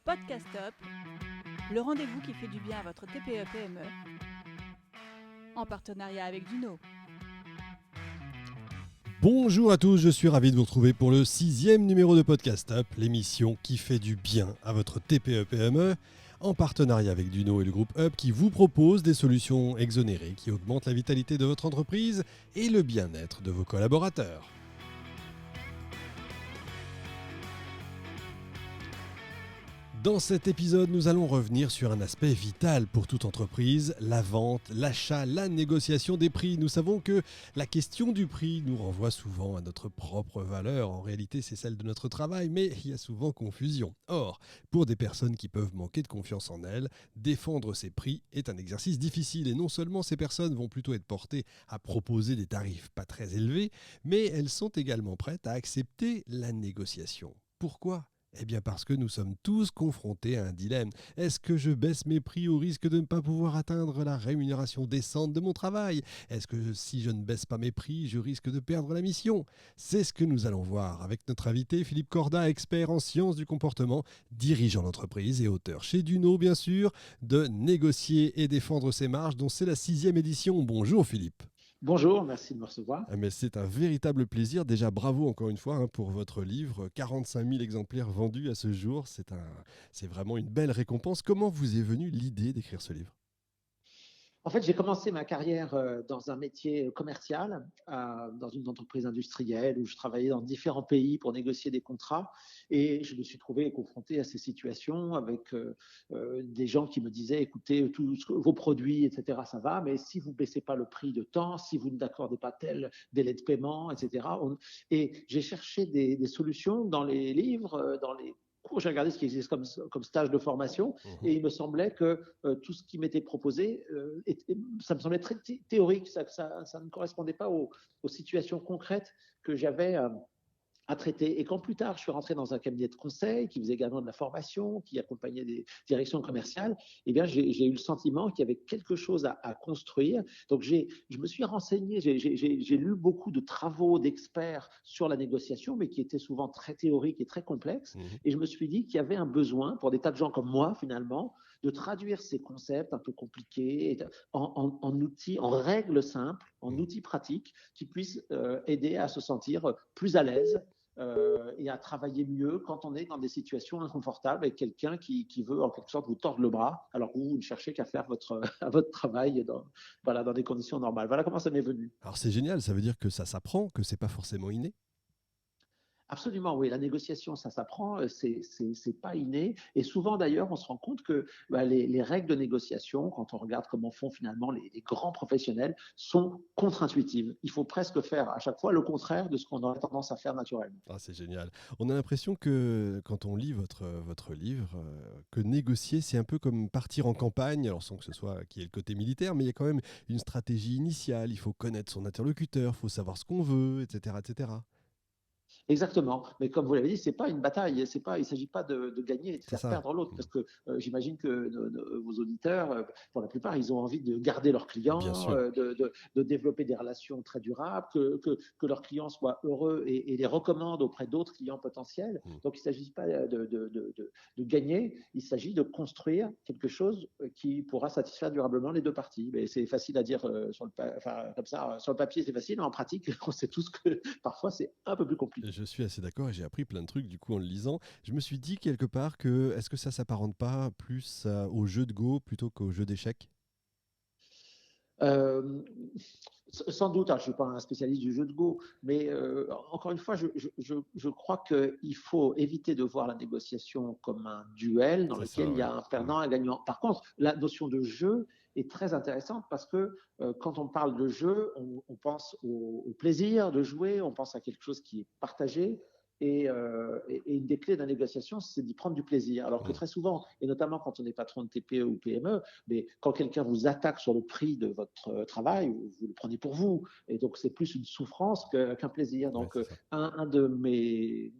Podcast Up, le rendez-vous qui fait du bien à votre TPE-PME, en partenariat avec Duno. Bonjour à tous, je suis ravi de vous retrouver pour le 6e numéro de Podcast Up, l'émission qui fait du bien à votre TPE-PME, en partenariat avec Duno et le groupe Up qui vous propose des solutions exonérées qui augmentent la vitalité de votre entreprise et le bien-être de vos collaborateurs. Dans cet épisode, nous allons revenir sur un aspect vital pour toute entreprise, la vente, l'achat, la négociation des prix. Nous savons que la question du prix nous renvoie souvent à notre propre valeur. En réalité, c'est celle de notre travail, mais il y a souvent confusion. Or, pour des personnes qui peuvent manquer de confiance en elles, défendre ces prix est un exercice difficile. Et non seulement ces personnes vont plutôt être portées à proposer des tarifs pas très élevés, mais elles sont également prêtes à accepter la négociation. Pourquoi ? Eh bien parce que nous sommes tous confrontés à un dilemme. Est-ce que je baisse mes prix au risque de ne pas pouvoir atteindre la rémunération décente de mon travail ? Est-ce que si je ne baisse pas mes prix, je risque de perdre la mission ? C'est ce que nous allons voir avec notre invité Philippe Corda, expert en sciences du comportement, dirigeant d'entreprise et auteur chez Duno bien sûr, de Négocier et défendre ses marges dont c'est la 6e édition. Bonjour Philippe. Bonjour, merci de me recevoir. Mais c'est un véritable plaisir. Déjà, bravo encore une fois pour votre livre. 45 000 exemplaires vendus à ce jour. C'est vraiment une belle récompense. Comment vous est venue l'idée d'écrire ce livre ? En fait, j'ai commencé ma carrière dans un métier commercial, dans une entreprise industrielle où je travaillais dans différents pays pour négocier des contrats. Et je me suis trouvé confronté à ces situations avec des gens qui me disaient, écoutez, tous vos produits, etc., ça va, mais si vous ne baissez pas le prix de temps, si vous n'accordez pas tel délai de paiement, etc. Et j'ai cherché des solutions dans les livres, dans les cours, j'ai regardé ce qui existe comme stage de formation et il me semblait que tout ce qui m'était proposé, ça me semblait très théorique, ça ne correspondait pas aux situations concrètes que j'avais à traiter. Et quand plus tard, je suis rentré dans un cabinet de conseil qui faisait également de la formation, qui accompagnait des directions commerciales, eh bien, j'ai eu le sentiment qu'il y avait quelque chose à construire. Donc, je me suis renseigné, j'ai lu beaucoup de travaux d'experts sur la négociation, mais qui étaient souvent très théoriques et très complexes. Et je me suis dit qu'il y avait un besoin, pour des tas de gens comme moi, finalement, de traduire ces concepts un peu compliqués en outils, en règles simples, en outils pratiques qui puissent aider à se sentir plus à l'aise et à travailler mieux quand on est dans des situations inconfortables avec quelqu'un qui veut en quelque sorte vous tordre le bras alors que vous ne cherchez qu'à faire votre travail dans des conditions normales. Voilà comment ça m'est venu. Alors c'est génial, ça veut dire que ça s'apprend, que c'est pas forcément inné. Absolument, oui. La négociation, ça s'apprend, c'est pas inné. Et souvent, d'ailleurs, on se rend compte que les règles de négociation, quand on regarde comment font finalement les grands professionnels, sont contre-intuitives. Il faut presque faire à chaque fois le contraire de ce qu'on aurait tendance à faire naturellement. Ah, c'est génial. On a l'impression que quand on lit votre livre, que négocier, c'est un peu comme partir en campagne, alors sans que ce soit qui est le côté militaire, mais il y a quand même une stratégie initiale. Il faut connaître son interlocuteur, il faut savoir ce qu'on veut, etc., etc. Exactement. Mais comme vous l'avez dit, c'est pas une bataille. Il ne s'agit pas de gagner et de C'est faire ça. perdre l'autre. Parce que j'imagine que vos auditeurs, pour la plupart, ils ont envie de garder leurs clients, Bien sûr. de développer des relations très durables, que leurs clients soient heureux et les recommandent auprès d'autres clients potentiels. Donc, il ne s'agit pas de gagner. Il s'agit de construire quelque chose qui pourra satisfaire durablement les deux parties. Mais c'est facile à dire comme ça, sur le papier, c'est facile. Mais en pratique, on sait tous que parfois, c'est un peu plus compliqué. Je suis assez d'accord et j'ai appris plein de trucs du coup en le lisant. Je me suis dit quelque part que est-ce que ça s'apparente pas plus au jeu de Go plutôt qu'au jeu d'échecs ? Sans doute, alors, je ne suis pas un spécialiste du jeu de Go, mais encore une fois, je crois qu'il faut éviter de voir la négociation comme un duel dans lequel il y a un perdant et un gagnant. Par contre, la notion de jeu est très intéressante parce que quand on parle de jeu, on pense au plaisir de jouer, on pense à quelque chose qui est partagé. Et une des clés de la négociation, c'est d'y prendre du plaisir. Alors que très souvent, et notamment quand on est patron de TPE ou PME, mais quand quelqu'un vous attaque sur le prix de votre travail, vous le prenez pour vous. Et donc, c'est plus une souffrance qu'un plaisir. Donc, un de mes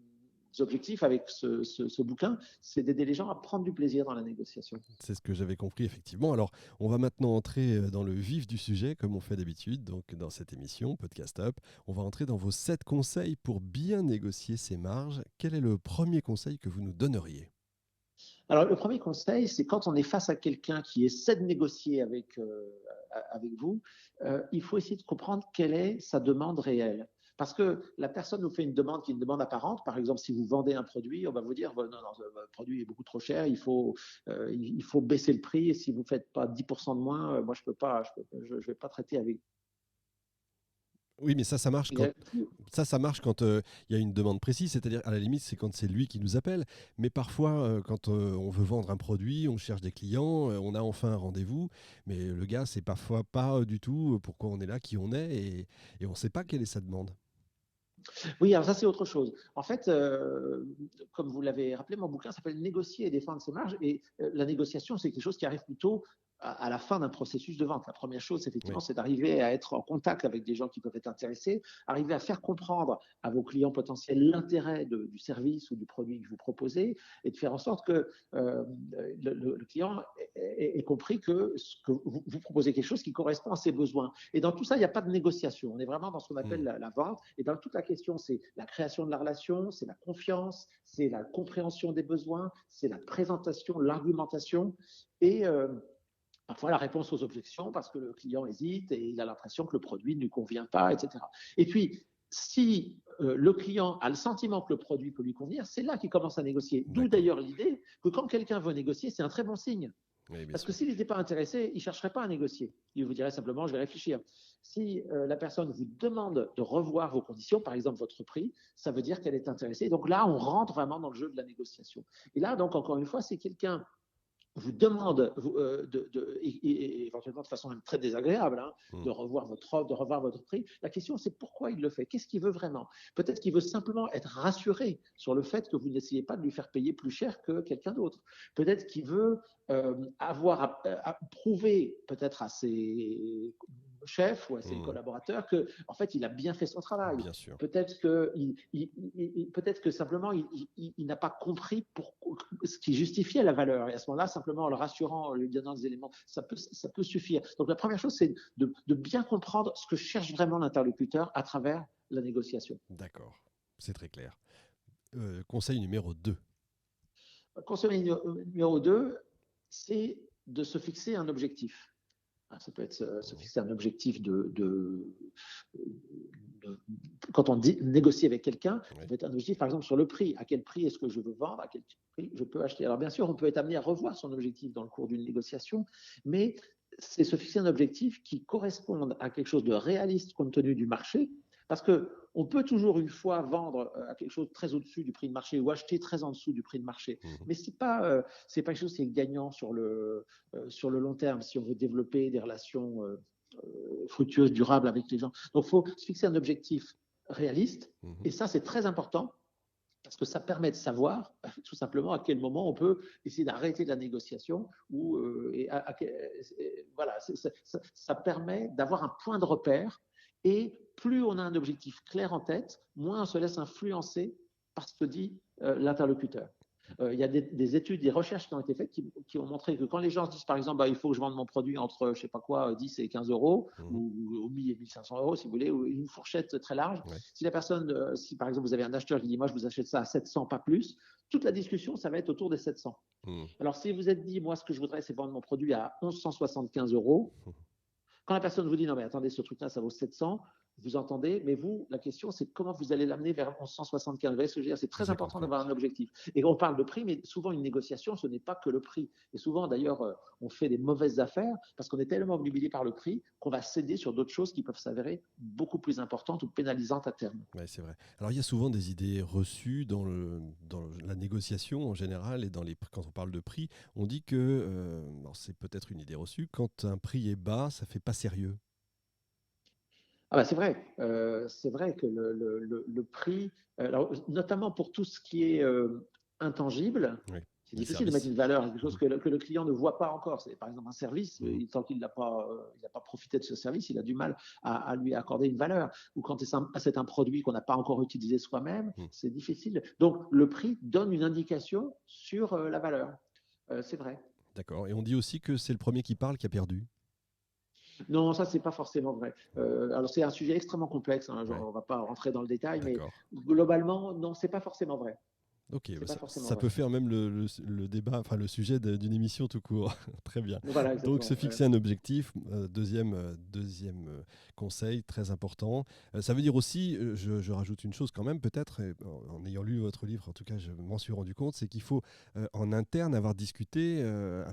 objectifs avec ce bouquin, c'est d'aider les gens à prendre du plaisir dans la négociation. C'est ce que j'avais compris, effectivement. Alors, on va maintenant entrer dans le vif du sujet, comme on fait d'habitude. Donc, dans cette émission, Podcast Up, on va entrer dans vos 7 conseils pour bien négocier ses marges. Quel est le premier conseil que vous nous donneriez ? Alors, le premier conseil, c'est quand on est face à quelqu'un qui essaie de négocier avec vous, il faut essayer de comprendre quelle est sa demande réelle. Parce que la personne vous fait une demande qui est une demande apparente. Par exemple, si vous vendez un produit, on va vous dire non, non, votre produit est beaucoup trop cher, il faut baisser le prix. Et si vous ne faites pas 10% de moins, moi, je vais pas traiter avec Oui, mais ça marche quand vous. ça marche quand il y a une demande précise, c'est-à-dire à la limite, c'est quand c'est lui qui nous appelle. Mais parfois, quand on veut vendre un produit, on cherche des clients, on a enfin un rendez-vous, mais le gars, c'est parfois pas du tout pourquoi on est là, qui on est, et on ne sait pas quelle est sa demande. Oui, alors ça, c'est autre chose. En fait, comme vous l'avez rappelé, mon bouquin s'appelle Négocier et défendre ses marges. Et la négociation, c'est quelque chose qui arrive plutôt à la fin d'un processus de vente. La première chose, effectivement, Oui. c'est d'arriver à être en contact avec des gens qui peuvent être intéressés, arriver à faire comprendre à vos clients potentiels l'intérêt du service ou du produit que vous proposez, et de faire en sorte que le client ait compris que vous proposez quelque chose qui correspond à ses besoins. Et dans tout ça, il n'y a pas de négociation. On est vraiment dans ce qu'on appelle la vente. Et dans toute la question, c'est la création de la relation, c'est la confiance, c'est la compréhension des besoins, c'est la présentation, l'argumentation et parfois la réponse aux objections parce que le client hésite et il a l'impression que le produit ne lui convient pas, etc. Et puis, si le client a le sentiment que le produit peut lui convenir, c'est là qu'il commence à négocier. D'où D'accord. d'ailleurs l'idée que quand quelqu'un veut négocier, c'est un très bon signe. Oui, bien Parce que sûr. s'il n'était pas intéressé, il ne chercherait pas à négocier. Il vous dirait simplement, je vais réfléchir. Si la personne vous demande de revoir vos conditions, par exemple votre prix, ça veut dire qu'elle est intéressée. Donc là, on rentre vraiment dans le jeu de la négociation. Et là, donc, encore une fois, c'est quelqu'un vous demande et éventuellement de façon même très désagréable de revoir votre offre, de revoir votre prix. La question, c'est pourquoi il le fait. Qu'est-ce qu'il veut vraiment? Peut-être qu'il veut simplement être rassuré sur le fait que vous n'essayez pas de lui faire payer plus cher que quelqu'un d'autre. Peut-être qu'il veut avoir à prouver peut-être à ses chefs ou à ses collaborateurs que en fait il a bien fait son travail. Bien sûr. Peut-être que simplement il n'a pas compris ce qui justifiait la valeur. Et à ce moment-là, simplement en le rassurant, en lui donnant des éléments, ça peut suffire. Donc la première chose, c'est de bien comprendre ce que cherche vraiment l'interlocuteur à travers la négociation. D'accord, c'est très clair. Conseil numéro 2. Conseil numéro 2, c'est de se fixer un objectif. Ça peut être se fixer un objectif quand on négocie avec quelqu'un, ça peut être un objectif, par exemple, sur le prix. À quel prix est-ce que je veux vendre? À quel prix je peux acheter? Alors, bien sûr, on peut être amené à revoir son objectif dans le cours d'une négociation, mais c'est se fixer un objectif qui corresponde à quelque chose de réaliste compte tenu du marché, parce qu'on peut toujours une fois vendre à quelque chose très au-dessus du prix de marché ou acheter très en dessous du prix de marché, mais ce n'est pas quelque chose qui est gagnant sur le long terme si on veut développer des relations fructueuses, durables avec les gens. Donc, il faut se fixer un objectif réaliste, et ça, c'est très important parce que ça permet de savoir tout simplement à quel moment on peut essayer d'arrêter la négociation ou voilà, ça permet d'avoir un point de repère, et plus on a un objectif clair en tête, moins on se laisse influencer par ce que dit l'interlocuteur. Il y a des études, des recherches qui ont été faites qui ont montré que quand les gens se disent, par exemple, il faut que je vende mon produit entre, je sais pas quoi, 10 et 15 euros, ou 1000 et 1500 euros, si vous voulez, ou une fourchette très large. Ouais. Si la personne, si par exemple vous avez un acheteur qui dit, moi je vous achète ça à 700, pas plus, toute la discussion, ça va être autour des 700. Alors si vous êtes dit, moi ce que je voudrais, c'est vendre mon produit à 1175 euros, quand la personne vous dit, non mais attendez, ce truc-là, ça vaut 700, vous entendez, mais vous, la question, c'est comment vous allez l'amener vers 1175. Vous voyez ce que je veux dire? C'est très important d'avoir un objectif. Et on parle de prix, mais souvent, une négociation, ce n'est pas que le prix. Et souvent, d'ailleurs, on fait des mauvaises affaires parce qu'on est tellement obnubilé par le prix qu'on va céder sur d'autres choses qui peuvent s'avérer beaucoup plus importantes ou pénalisantes à terme. Oui, c'est vrai. Alors, il y a souvent des idées reçues dans la négociation en général et quand on parle de prix. On dit que, c'est peut-être une idée reçue, quand un prix est bas, ça ne fait pas sérieux. Ah bah c'est vrai que le prix, alors, notamment pour tout ce qui est intangible, oui, c'est difficile de mettre une valeur à quelque chose que le client ne voit pas encore. C'est par exemple un service, tant qu'il n'a pas profité de ce service, il a du mal à lui accorder une valeur. Ou quand c'est un produit qu'on n'a pas encore utilisé soi-même, c'est difficile. Donc le prix donne une indication sur la valeur. C'est vrai. D'accord. Et on dit aussi que c'est le premier qui parle qui a perdu. Non, ça, c'est pas forcément vrai. Alors, c'est un sujet extrêmement complexe. On ne va pas rentrer dans le détail, mais globalement, non, c'est pas forcément vrai. Ok, C'est bah pas ça, forcément ça vrai. peut faire même le débat, enfin le sujet d'une émission tout court. Très bien. Voilà, Donc se exactement. fixer un objectif, deuxième conseil très important. Ça veut dire aussi, je rajoute une chose quand même peut-être, et en ayant lu votre livre, en tout cas je m'en suis rendu compte, c'est qu'il faut en interne avoir discuté de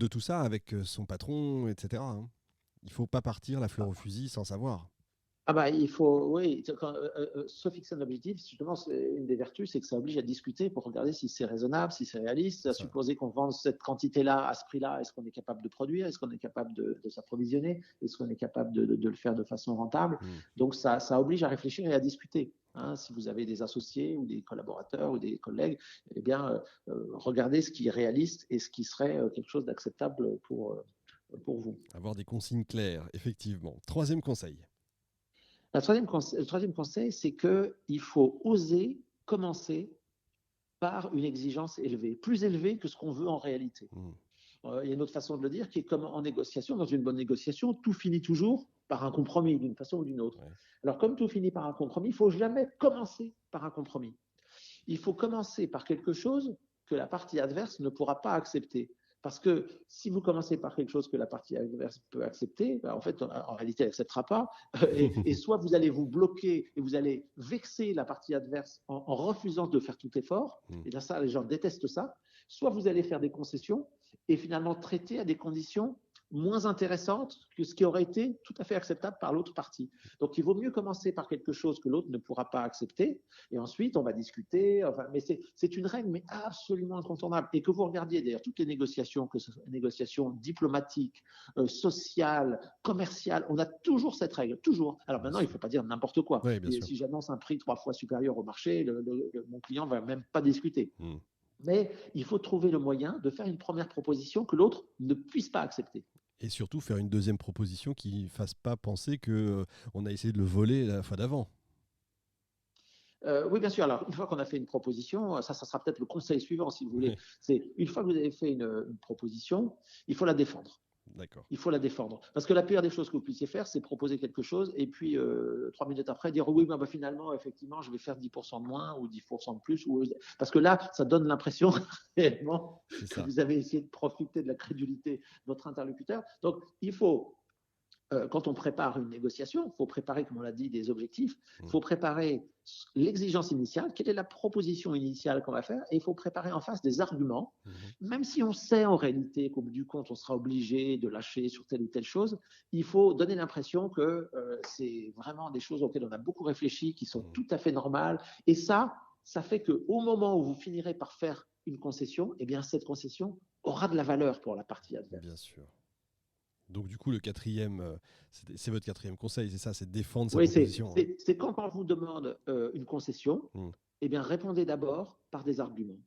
tout ça avec son patron, etc. hein. Il ne faut pas partir la fleur au fusil sans savoir. Ah bah, il faut, oui, se fixer un objectif, justement, c'est une des vertus, c'est que ça oblige à discuter pour regarder si c'est raisonnable, si c'est réaliste, C'est à ça. supposer qu'on vende cette quantité-là, à ce prix-là, est-ce qu'on est capable de produire, est-ce qu'on est capable de s'approvisionner, est-ce qu'on est capable de le faire de façon rentable. Mm. Donc ça oblige à réfléchir et à discuter. Hein, si vous avez des associés ou des collaborateurs ou des collègues, eh bien, regardez ce qui est réaliste et ce qui serait quelque chose d'acceptable pour vous. Avoir des consignes claires, effectivement. Troisième conseil. Le troisième conseil, c'est qu'il faut oser commencer par une exigence élevée, plus élevée que ce qu'on veut en réalité. Mm. Il y a une autre façon de le dire qui est comme en négociation. Dans une bonne négociation, tout finit toujours par un compromis d'une façon ou d'une autre. Ouais. Alors comme tout finit par un compromis, il ne faut jamais commencer par un compromis. Il faut commencer par quelque chose que la partie adverse ne pourra pas accepter. Parce que si vous commencez par quelque chose que la partie adverse peut accepter, ben en fait, en réalité, elle n'acceptera pas. Et soit vous allez vous bloquer et vous allez vexer la partie adverse en refusant de faire tout effort. Mm. Et bien ça, les gens détestent ça. Soit vous allez faire des concessions et finalement traiter à des conditions moins intéressantes que ce qui aurait été tout à fait acceptable par l'autre partie. Donc il vaut mieux commencer par quelque chose que l'autre ne pourra pas accepter, et ensuite on va discuter. Enfin, mais c'est une règle mais absolument incontournable. Et que vous regardiez d'ailleurs toutes les négociations, que ce soit les négociations diplomatiques, sociales, commerciales, on a toujours cette règle, toujours. Alors Bien maintenant, il ne sûr. faut pas dire n'importe quoi. Oui, bien Et sûr. si j'annonce un prix 3 fois supérieur au marché, mon client ne va même pas discuter. Mm. Mais il faut trouver le moyen de faire une première proposition que l'autre ne puisse pas accepter. Et surtout faire une deuxième proposition qui ne fasse pas penser qu'on a essayé de le voler la fois d'avant. Oui, bien sûr. Alors, une fois qu'on a fait une proposition, ça sera peut-être le conseil suivant, si vous voulez. Oui, C'est une fois que vous avez fait une proposition, il faut la défendre. d'accord. Il faut la défendre. Parce que la pire des choses que vous puissiez faire, c'est proposer quelque chose et puis 3 minutes après dire oui, bah, finalement, effectivement, je vais faire 10% de moins ou 10% de plus. Parce que là, ça donne l'impression réellement C'est que ça. vous avez essayé de profiter de la crédulité de votre interlocuteur. Donc, il faut quand on prépare une négociation, il faut préparer, comme on l'a dit, des objectifs, il faut préparer l'exigence initiale, quelle est la proposition initiale qu'on va faire, et il faut préparer en face des arguments, même si on sait en réalité qu'au bout du compte, on sera obligé de lâcher sur telle ou telle chose, il faut donner l'impression que c'est vraiment des choses auxquelles on a beaucoup réfléchi, qui sont tout à fait normales, et ça fait qu'au moment où vous finirez par faire une concession, eh bien cette concession aura de la valeur pour la partie Bien adverse. sûr. Donc du coup, le quatrième, c'est votre quatrième conseil, c'est ça, c'est de défendre sa Oui, proposition. Hein. c'est quand on vous demande une concession, Mm. eh bien, répondez d'abord par des arguments.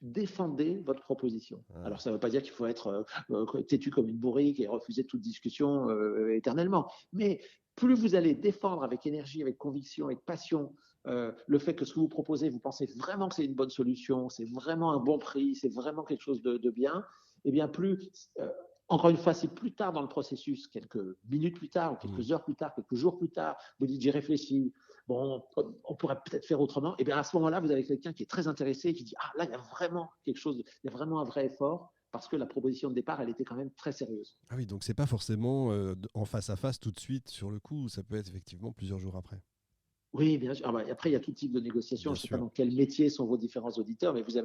Défendez votre proposition. Ah, Alors, ça ne veut pas dire qu'il faut être têtu comme une bourrique et refuser toute discussion éternellement. Mais plus vous allez défendre avec énergie, avec conviction, avec passion, le fait que ce que vous proposez, vous pensez vraiment que c'est une bonne solution, c'est vraiment un bon prix, c'est vraiment quelque chose de bien, eh bien, encore une fois, si plus tard dans le processus, quelques minutes plus tard, ou quelques heures plus tard, quelques jours plus tard, vous dites j'ai réfléchi, bon, on pourrait peut-être faire autrement, et bien à ce moment-là, vous avez quelqu'un qui est très intéressé et qui dit ah là, il y a vraiment quelque chose, il y a vraiment un vrai effort, parce que la proposition de départ, elle était quand même très sérieuse. Ah oui, donc c'est pas forcément en face à face tout de suite sur le coup, ça peut être effectivement plusieurs jours après. Oui, bien sûr. Ah bah, après, il y a tout type de négociation. Bien Je ne sais pas sûr. dans quel métier sont vos différents auditeurs, mais vous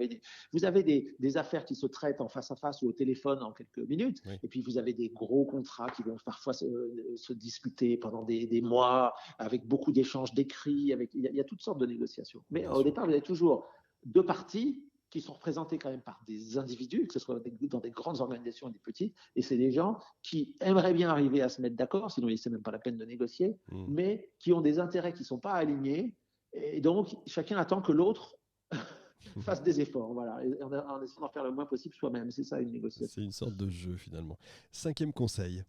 avez des affaires qui se traitent en face à face ou au téléphone en quelques minutes. Oui, Et puis, vous avez des gros contrats qui vont parfois se discuter pendant des mois, avec beaucoup d'échanges d'écrits. Il y a toutes sortes de négociations. Mais bien au sûr. départ, vous avez toujours deux parties qui sont représentées quand même par des individus, que ce soit dans des grandes organisations ou des petites, et c'est des gens qui aimeraient bien arriver à se mettre d'accord, sinon c'est même pas la peine de négocier, mais qui ont des intérêts qui ne sont pas alignés, et donc chacun attend que l'autre fasse des efforts, voilà, en essayant d'en faire le moins possible soi-même, c'est ça une négociation. C'est une sorte de jeu finalement. Cinquième conseil.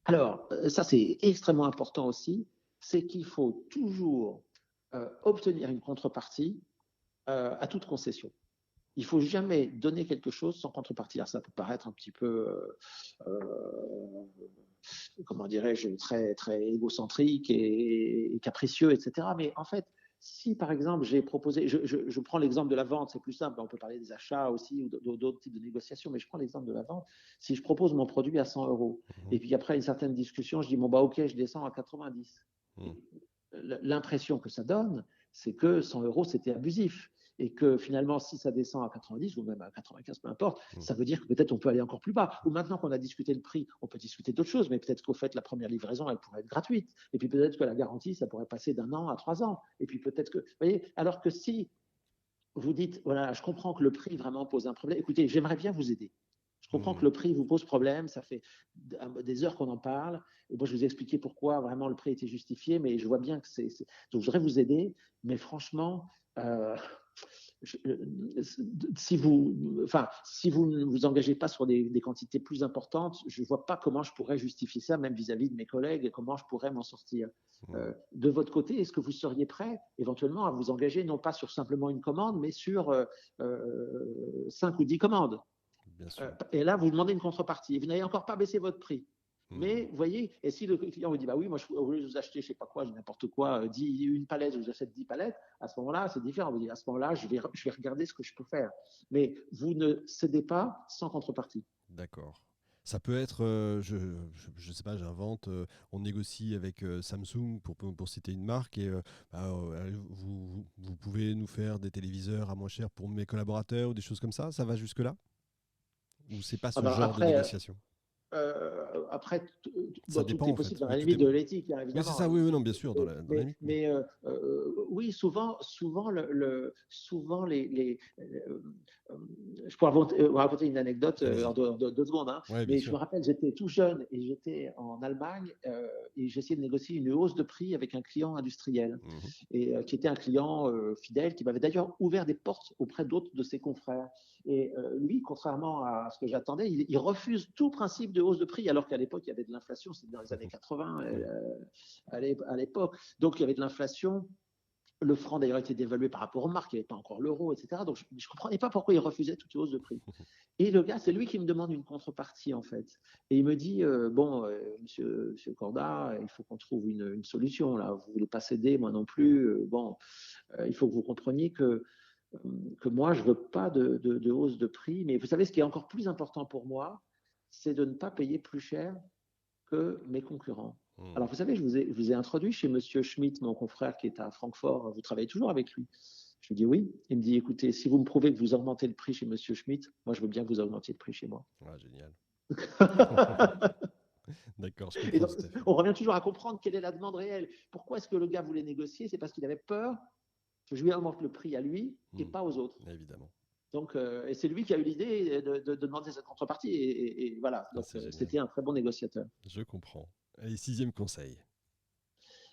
Alors, ça c'est extrêmement important aussi, c'est qu'il faut toujours obtenir une contrepartie à toute concession. Il ne faut jamais donner quelque chose sans contrepartie. Alors ça peut paraître un petit peu, comment dirais-je, très, très égocentrique et capricieux, etc. Mais en fait, Si, par exemple, j'ai proposé, je prends l'exemple de la vente, c'est plus simple, on peut parler des achats aussi ou d'autres types de négociations, mais je prends l'exemple de la vente. Si je propose mon produit à 100 euros, et puis après une certaine discussion, je dis, bon, bah ok, je descends à 90. L'impression que ça donne, c'est que 100 euros, c'était abusif. Et que finalement, si ça descend à 90 ou même à 95, peu importe, ça veut dire que peut-être on peut aller encore plus bas. Ou maintenant qu'on a discuté le prix, on peut discuter d'autres choses, mais peut-être qu'au fait, la première livraison, elle pourrait être gratuite. Et puis peut-être que la garantie, ça pourrait passer d'1 an à 3 ans. Et puis peut-être que, vous voyez, alors que si vous dites, voilà, je comprends que le prix vraiment pose un problème, écoutez, j'aimerais bien vous aider. Je comprends que le prix vous pose problème, ça fait des heures qu'on en parle. Et moi, je vous ai expliqué pourquoi vraiment le prix était justifié, mais je vois bien que c'est. Donc, je voudrais vous aider, mais franchement, si vous ne vous engagez pas sur des quantités plus importantes, je ne vois pas comment je pourrais justifier ça, même vis-à-vis de mes collègues, et comment je pourrais m'en sortir. De votre côté, est-ce que vous seriez prêt éventuellement à vous engager, non pas sur simplement une commande, mais sur 5 ou 10 commandes? Et là, vous demandez une contrepartie. Vous n'avez encore pas baissé votre prix. Mais vous voyez, et si le client vous dit, bah oui, moi, au lieu de vous acheter, je ne sais pas quoi, n'importe quoi, une palette, je vous achète 10 palettes, à ce moment-là, c'est différent. Vous dites, à ce moment-là, je vais regarder ce que je peux faire. Mais vous ne cédez pas sans contrepartie. D'accord. Ça peut être, je ne sais pas, j'invente, on négocie avec Samsung pour citer une marque et vous pouvez nous faire des téléviseurs à moins cher pour mes collaborateurs ou des choses comme ça. Ça va jusque-là? Ou c'est pas ce genre de négociation? Après, ça tout dépend, est en possible fait. dans la limite de l'éthique, hein, Oui, c'est évidemment. ça, oui, non, bien sûr, dans la limite. Oui, souvent je pourrais vous raconter une anecdote en 2 secondes, hein, ouais, mais sûr. je me rappelle, j'étais tout jeune et j'étais en Allemagne et j'essayais de négocier une hausse de prix avec un client industriel et qui était un client fidèle, qui m'avait d'ailleurs ouvert des portes auprès d'autres de ses confrères. Et lui, contrairement à ce que j'attendais, il refuse tout principe de hausse de prix, alors qu'à l'époque, il y avait de l'inflation, c'était dans les années 80 à l'époque. Donc, il y avait de l'inflation. Le franc, d'ailleurs, était dévalué par rapport aux marques, il n'y avait pas encore l'euro, etc. Donc, je ne comprenais pas pourquoi il refusait toute hausse de prix. Et le gars, c'est lui qui me demande une contrepartie, en fait. Et il me dit, monsieur Corda, il faut qu'on trouve une solution, là. Vous ne voulez pas céder, moi non plus. Il faut que vous compreniez que moi, je ne veux pas de hausse de prix. Mais vous savez, ce qui est encore plus important pour moi, c'est de ne pas payer plus cher que mes concurrents. Alors, vous savez, je vous ai introduit chez Monsieur Schmitt, mon confrère qui est à Francfort. Vous travaillez toujours avec lui? Je lui dis oui. Il me dit, écoutez, si vous me prouvez que vous augmentez le prix chez Monsieur Schmitt, moi, je veux bien que vous augmentiez le prix chez moi. Ah, génial. D'accord, je Et donc, comprends. on revient toujours à comprendre quelle est la demande réelle. Pourquoi est-ce que le gars voulait négocier? C'est parce qu'il avait peur que je lui augmente le prix à lui et pas aux autres. Évidemment. Donc, et c'est lui qui a eu l'idée de demander cette contrepartie. Et voilà, donc c'était un très bon négociateur. Je comprends. Et 6e conseil.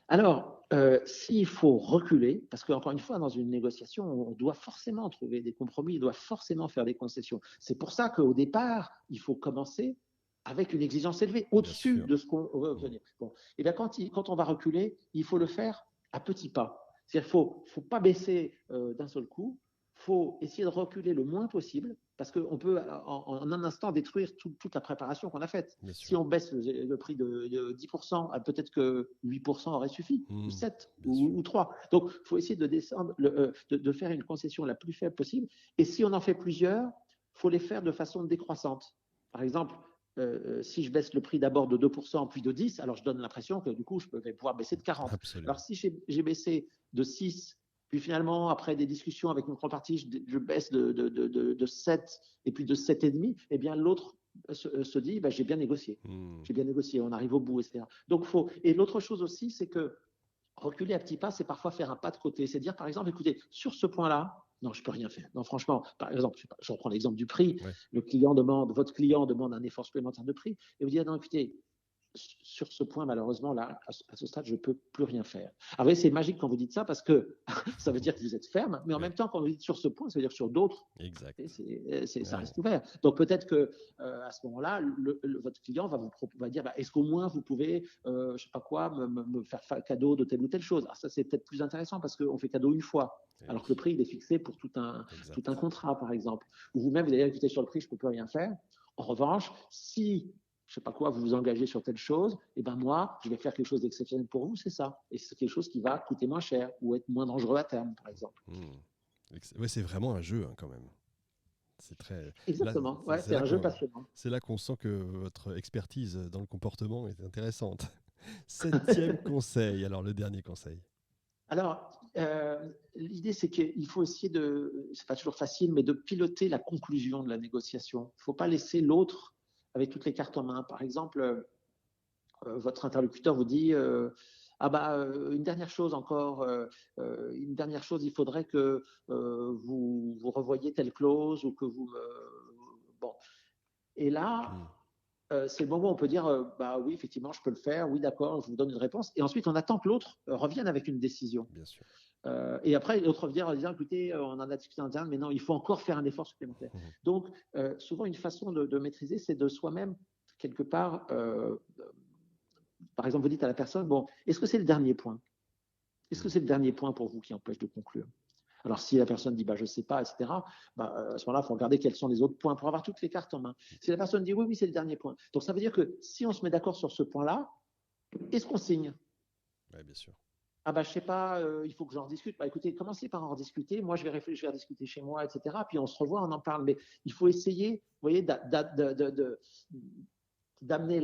Alors, s'il faut reculer, parce qu'encore une fois, dans une négociation, on doit forcément trouver des compromis, on doit forcément faire des concessions. C'est pour ça qu'au départ, il faut commencer avec une exigence élevée, au-dessus de ce qu'on veut obtenir. Bon. Et bien, quand on va reculer, il faut le faire à petits pas. C'est-à-dire qu'il ne faut pas baisser d'un seul coup, il faut essayer de reculer le moins possible, parce qu'on peut en un instant détruire toute la préparation qu'on a faite. Si on baisse le prix de 10%, peut-être que 8% aurait suffi, ou 7, ou 3. Donc, il faut essayer de descendre, de faire une concession la plus faible possible. Et si on en fait plusieurs, il faut les faire de façon décroissante. Par exemple, si je baisse le prix d'abord de 2%, puis de 10%, alors je donne l'impression que du coup, je vais pouvoir baisser de 40%. Absolument. Alors, si j'ai baissé de 6%, puis finalement, après des discussions avec une contrepartie, je baisse de 7 et puis de 7,5, eh bien l'autre se dit, j'ai bien négocié. J'ai bien négocié, on arrive au bout, etc. Donc, et l'autre chose aussi, c'est que reculer à petits pas, c'est parfois faire un pas de côté. C'est dire, par exemple, écoutez, sur ce point-là, non, je ne peux rien faire. Non, franchement, par exemple, je reprends l'exemple du prix. Ouais. Votre client demande un effort supplémentaire de prix et vous dites, non, écoutez, sur ce point, malheureusement, là, à ce stade, je ne peux plus rien faire. Alors, vous voyez, c'est magique quand vous dites ça parce que ça veut dire que vous êtes ferme, mais en même temps, quand vous dites sur ce point, ça veut dire que sur d'autres, ça reste ouvert. Donc, peut-être que à ce moment-là, votre client va dire, est-ce qu'au moins vous pouvez, je ne sais pas quoi, me faire cadeau de telle ou telle chose. Alors, ça, c'est peut-être plus intéressant parce qu'on fait cadeau une fois, alors que le prix, il est fixé pour tout un contrat, par exemple. Ou vous-même, vous allez dire, écoutez, sur le prix, je ne peux plus rien faire. En revanche, si je sais pas quoi, vous vous engagez sur telle chose, et ben moi, je vais faire quelque chose d'exceptionnel pour vous, c'est ça. Et c'est quelque chose qui va coûter moins cher ou être moins dangereux à terme, par exemple. Ouais, c'est vraiment un jeu quand même. C'est très. Exactement, ouais, c'est un jeu passionnant. C'est là qu'on sent que votre expertise dans le comportement est intéressante. 7e conseil, alors le dernier conseil. Alors, l'idée, c'est qu'il faut essayer c'est pas toujours facile, mais de piloter la conclusion de la négociation. Il ne faut pas laisser l'autre avec toutes les cartes en main. Par exemple, votre interlocuteur vous dit une dernière chose encore, une dernière chose, il faudrait que vous revoyiez telle clause ou que vous bon. Et là, c'est le moment où on peut dire oui, effectivement, je peux le faire, oui, d'accord, je vous donne une réponse. Et ensuite, on attend que l'autre revienne avec une décision. Bien sûr. Et après, l'autre revient en disant écoutez, on en a discuté en interne, mais non, il faut encore faire un effort supplémentaire. Donc, souvent, une façon de maîtriser, c'est de soi-même, quelque part, par exemple, vous dites à la personne bon, est-ce que c'est le dernier point? Est-ce que c'est le dernier point pour vous qui empêche de conclure? Alors, si la personne dit je ne sais pas, etc., à ce moment-là, il faut regarder quels sont les autres points pour avoir toutes les cartes en main. Si la personne dit oui, c'est le dernier point. Donc, ça veut dire que si on se met d'accord sur ce point-là, est-ce qu'on signe? Oui, bien sûr. Je ne sais pas, il faut que j'en discute. Écoutez, commencez par en discuter. Moi, je vais réfléchir, je vais discuter chez moi, etc. Puis on se revoit, on en parle. Mais il faut essayer, vous voyez, d'amener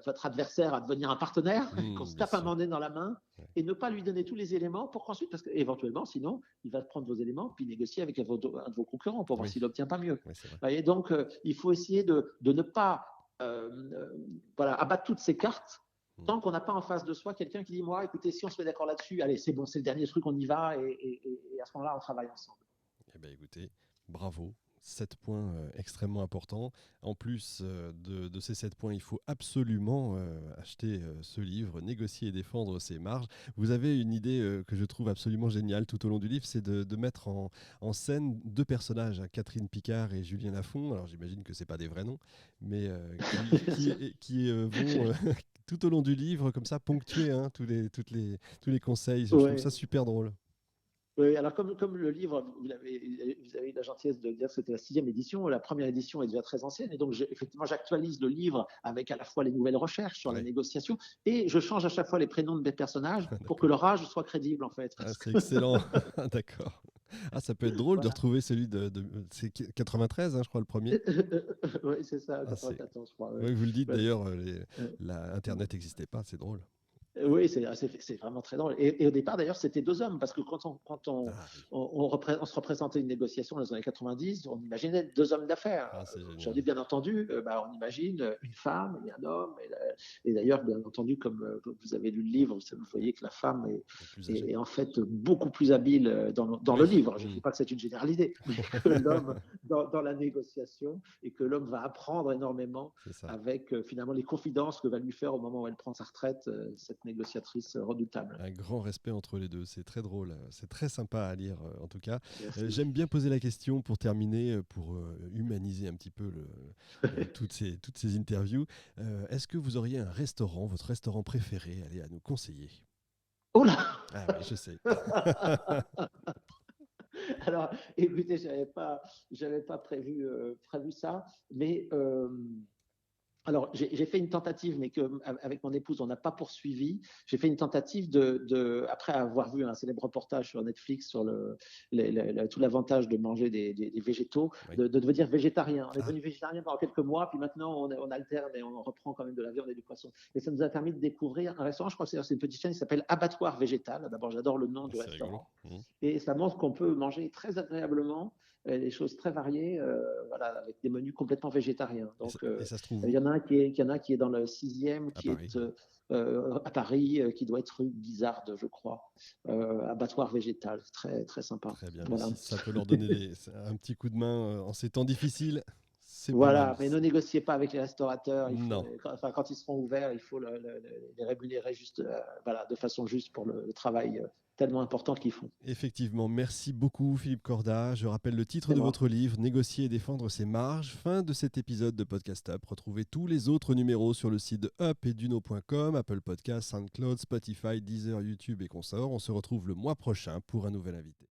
votre adversaire à devenir un partenaire, qu'on se tape un mandat dans la main et ne pas lui donner tous les éléments pour qu'ensuite, parce qu'éventuellement, sinon, il va prendre vos éléments puis négocier avec un de vos concurrents pour voir s'il n'obtient pas mieux. Et donc, il faut essayer de ne pas abattre toutes ces cartes tant qu'on n'a pas en face de soi quelqu'un qui dit moi, écoutez, si on se met d'accord là-dessus, allez, c'est bon, c'est le dernier truc, on y va et à ce moment-là, on travaille ensemble. Eh bien, écoutez, bravo. 7 points extrêmement importants. En plus de ces 7 points, il faut absolument acheter ce livre, Négocier et défendre ses marges. Vous avez une idée que je trouve absolument géniale tout au long du livre, c'est de mettre en scène 2 personnages, Catherine Picard et Julien Lafont. Alors j'imagine que ce n'est pas des vrais noms, mais qui vont tout au long du livre, comme ça, ponctuer tous les conseils. Je trouve ça super drôle. Oui, alors comme le livre, vous avez eu la gentillesse de dire que c'était la 6e édition, la première édition est déjà très ancienne, et donc effectivement j'actualise le livre avec à la fois les nouvelles recherches sur la négociation, et je change à chaque fois les prénoms de mes personnages pour que leur âge soit crédible en fait. C'est excellent, d'accord. Ça peut être drôle de retrouver celui c'est 93, je crois, le premier. Oui, c'est ça, 94, je crois. Oui, vous le dites d'ailleurs, Internet n'existait pas, c'est drôle. Oui, c'est vraiment très drôle. Et au départ, d'ailleurs, c'était 2 hommes, parce que quand on se représentait une négociation dans les années 90, on imaginait 2 hommes d'affaires. Aujourd'hui, bien entendu, on imagine une femme et un homme. Et d'ailleurs, bien entendu, comme vous avez lu le livre, vous voyez que la femme est en fait beaucoup plus habile dans le livre. Je ne dis pas que c'est une généralité, mais que l'homme dans la négociation, et que l'homme va apprendre énormément avec finalement les confidences que va lui faire au moment où elle prend sa retraite, cette négociatrice redoutable. Un grand respect entre les deux, c'est très drôle, c'est très sympa à lire en tout cas. J'aime bien poser la question pour terminer, pour humaniser un petit peu toutes ces interviews. Est-ce que vous auriez un restaurant, votre restaurant préféré, à nous conseiller? Oh là! Ah oui, je sais. Alors, écoutez, j'avais pas prévu ça, mais alors, j'ai fait une tentative, mais avec mon épouse, on n'a pas poursuivi. J'ai fait une tentative après avoir vu un célèbre reportage sur Netflix sur tout l'avantage de manger des végétaux, de devenir végétarien. On est devenu végétarien pendant quelques mois, puis maintenant on alterne et on reprend quand même de la viande et du poisson. Et ça nous a permis de découvrir un restaurant, je crois que c'est une petite chaîne qui s'appelle Abattoir Végétal. D'abord, j'adore le nom du restaurant. Et ça montre qu'on peut manger très agréablement des choses très variées, avec des menus complètement végétariens. Donc, et ça se trouve il y en a un qui est dans le 6e, qui est à Paris, qui doit être rue Guizarde, je crois. Abattoir végétal, très, très sympa. Très bien, si ça peut leur donner un petit coup de main en ces temps difficiles. Mais ne négociez pas avec les restaurateurs. Quand ils seront ouverts, il faut les rémunérer juste, de façon juste pour le travail tellement important qu'ils font. Effectivement, merci beaucoup Philippe Corda. Je rappelle le titre de votre livre, Négocier et défendre ses marges. Fin de cet épisode de Podcast Up. Retrouvez tous les autres numéros sur le site de upeduno.com, Apple Podcasts, SoundCloud, Spotify, Deezer, YouTube et consorts. On se retrouve le mois prochain pour un nouvel invité.